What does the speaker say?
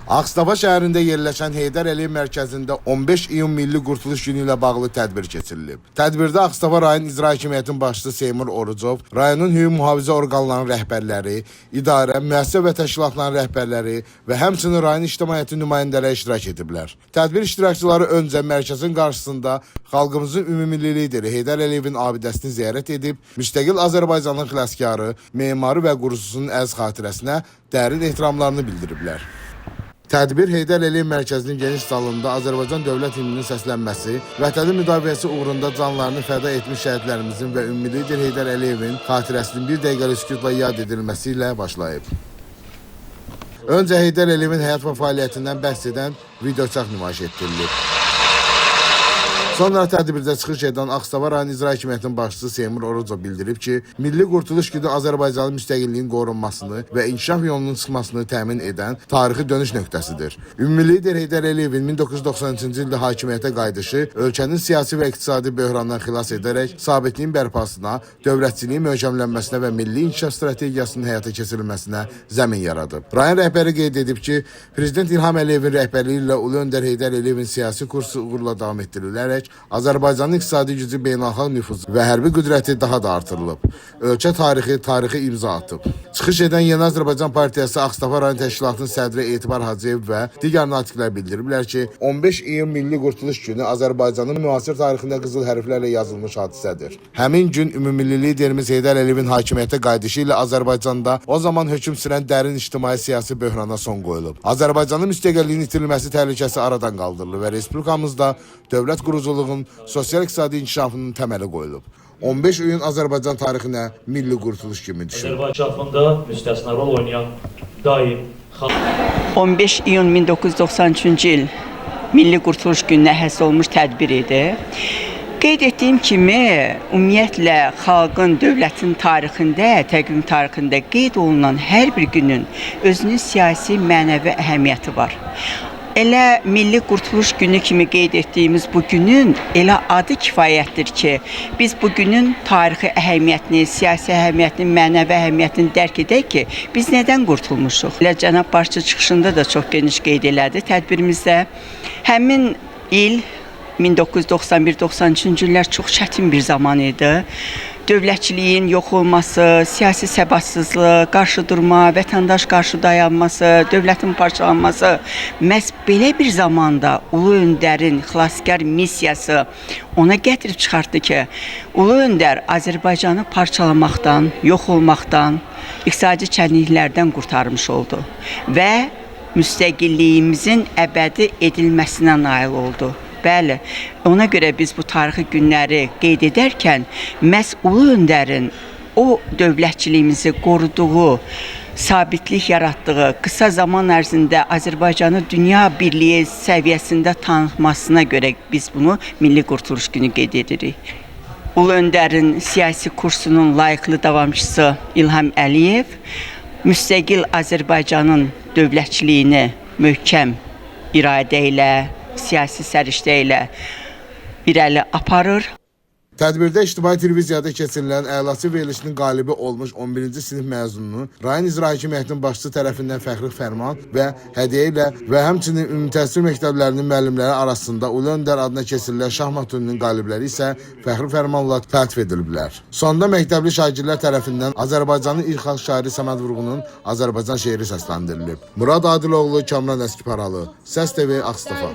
Ağstafa şəhərində yerləşən Heydər Əliyev mərkəzində 15 iyun Milli Qurtuluş Günü ilə bağlı tədbir keçirilib. Tədbirdə Ağstafa rayon İcra Hakimiyyətinin başçısı Seymur Orucov, rayonun hüquq mühafizə orqanlarının rəhbərləri, idarə, müəssisə və təşkilatların rəhbərləri və həmçinin rayon ictimaiyyəti nümayəndələri iştirak ediblər. Tədbir iştirakçıları öncə mərkəzin qarşısında xalqımızın ümumilli lideri Heydər Əliyevin abidəsini ziyarət edib, müstəqil Azərbaycanın xilaskarı, memarı və qurucusunun əziz xatirəsinə dərin ehtiramlarını bildiriblər. Tədbir Heydər Əliyev mərkəzinin geniş salonunda Azərbaycan dövlət himninin səslənməsi, vətənin müdafiəsi uğrunda canlarını fəda etmiş şəhidlərimizin və ümumi lider Heydər Əliyevin xatirəsinin bir dəqiqəlik sükutla yad edilməsi ilə başlayıb. Öncə Heydər Əliyevin həyat və fəaliyyətindən bəhs edən videoçaq nümayiş etdirilib. Sonra tədbirdə çıxış edən Ağstafa rayon İcra Hakimiyyətinin başçısı Seymur Orucov bildirib ki, Milli Qurtuluş Günü Azərbaycanın müstəqilliyinin qorunmasını və inkişaf yolunun çıxmasını təmin edən tarixi dönüş nöqtəsidir. Ümumi lider Heydər Əliyevin 1993-cü ildə hakimiyyətə qayıdışı ölkənin siyasi və iqtisadi böhrandan xilas edərək sabitliyin bərpasına, dövlətçiliyin möhkəmlənməsinə və milli inkişaf strategiyasının həyata keçirilməsinə zəmin yaradıb. Rayon rəhbəri qeyd edib ki, Prezident İlham Əliyevin rəhbərliyi ilə Ulu Öndər Heydər Əliyevin siyasi kursu uğurla davam etdirilərək Azərbaycanın iqtisadi gücü, beynəlxalq nüfuzu və hərbi qüdrəti daha da artırılıb. Ölkə tarixi imza atıb. Çıxış edən Yeni Azərbaycan Partiyası Ağstafa rayon təşkilatının sədri Etibar Hacıyev və digər natiqlər bildiriblər ki, 15 iyun Milli Qurtuluş Günü Azərbaycanın müasir tarixində qızıl hərflərlə yazılmış hadisədir. Həmin gün ümumilli liderimiz Heydər Əliyevin hakimiyyətə qayıdışı ilə Azərbaycanda o zaman hökm sürən dərin ictimai-siyasi böhrana son qoyulub. Azərbaycanın müstəqilliyinin itirilməsi təhlükəsi aradan qaldırılıb və respublikamızda dövlət quruculuğun sosial-iqtisadi inkişafının təməli qoyulub. 15 iyun Azərbaycan tarixinə Milli Qurtuluş kimi düşür. Azərbaycanında müstəsna rol oynayan daim 15 iyun 1993-cü il Milli Qurtuluş Gününə həsr olunmuş tədbir idi. Qeyd etdiyim kimi, ümumiyyətlə xalqın, dövlətin tarixində, təqvim tarixində qeyd olunan hər bir günün özünün siyasi, mənəvi əhəmiyyəti var. Elə Milli Qurtuluş Günü kimi qeyd etdiyimiz bu günün elə adı kifayətdir ki, biz bu günün tarixi əhəmiyyətini, siyasi əhəmiyyətini, mənəvi əhəmiyyətini dərk edək ki, biz nədən qurtulmuşuq? Elə cənab başçı çıxışında da çox geniş qeyd elədi tədbirimizdə. Həmin il 1991-93-cü illər çox çətin bir zaman idi. Dövlətçiliyin yox olması, siyasi səbatsızlıq, qarşıdurma, vətəndaş qarşı dayanması, dövlətin parçalanması məhz belə bir zamanda Ulu Öndərin xilaskar missiyası ona gətirib çıxartdı ki, Ulu Öndər Azərbaycanı parçalamaqdan, yox olmaqdan, iqtisadi çətinliklərdən qurtarmış oldu və müstəqilliyimizin əbədi edilməsinə nail oldu. Bəli, ona görə biz bu tarixi günləri qeyd edərkən məhz Ulu Öndərin o dövlətçiliyimizi qoruduğu, sabitlik yaratdığı, qısa zaman ərzində Azərbaycanı dünya birliyi səviyyəsində tanıtmasına görə biz bunu Milli Qurtuluş Günü qeyd edirik. Ulu Öndərin siyasi kursunun layiqli davamçısı İlham Əliyev müstəqil Azərbaycanın dövlətçiliyini möhkəm iradə ilə, siyasi səriştə ilə irəli aparır. Tədbirdə ictimai televiziyada keçirilən Əlası verilişinin qalibi olmuş 11-ci sinif məzununu rayon İcra Hakimiyyətinin başçısı tərəfindən fəxri fərman və hədiyyə ilə və həmçinin ümumi təhsil məktəblərinin müəllimləri arasında Ulu Öndər adına keçirilən şahmat oyununun qalibləri isə fəxri fərmanla təltif ediliblər. Sonda məktəbli şagirdlər tərəfindən Azərbaycanın ilk xalq şairi Səməd Vurğunun Azərbaycan şeiri səsləndirilib. Murad Adiloğlu, Kamran Əskiparalı, Səs TV, Ağstafa.